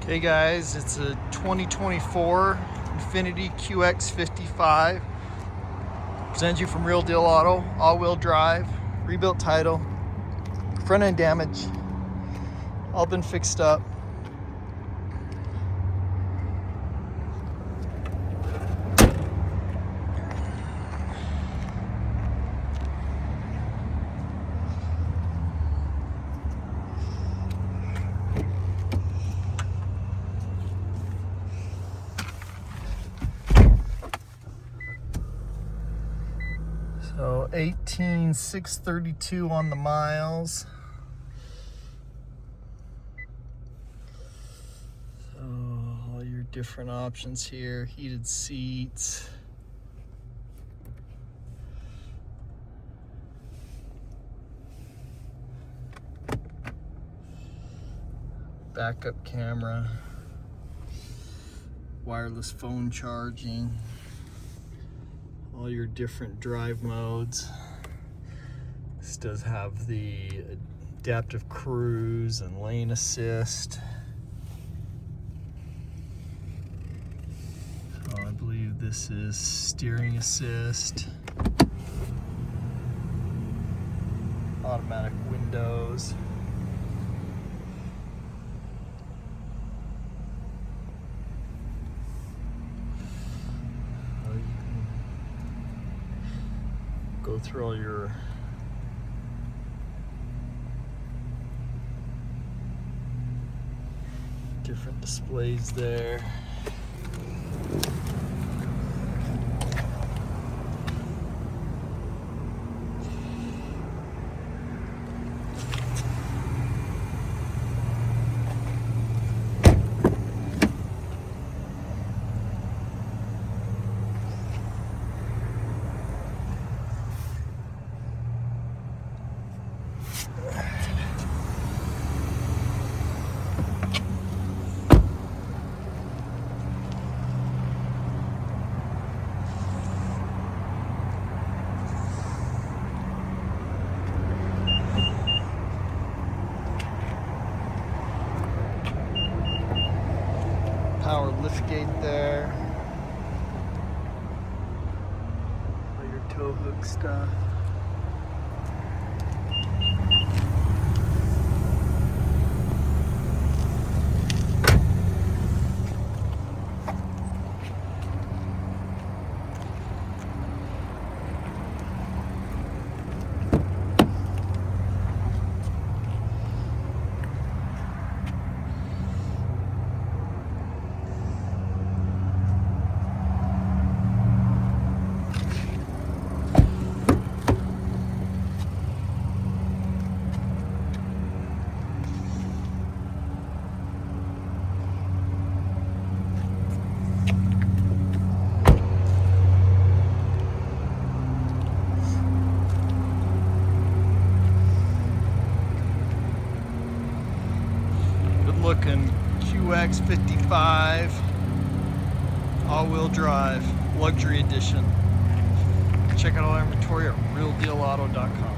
Okay guys, it's a 2024 Infiniti QX55. Presents you from Real Deal Auto, all-wheel drive, rebuilt title, front end damage, all been fixed up. So 18,632 on the miles. So all your different options here, heated seats. Backup camera. Wireless phone charging. All your different drive modes. This does have the adaptive cruise and lane assist. So I believe this is steering assist. Automatic windows. Go through all your different displays there. Power liftgate there. All your tow hook stuff. Looking QX55 all-wheel drive luxury edition. Check out all our inventory at realdealauto.com.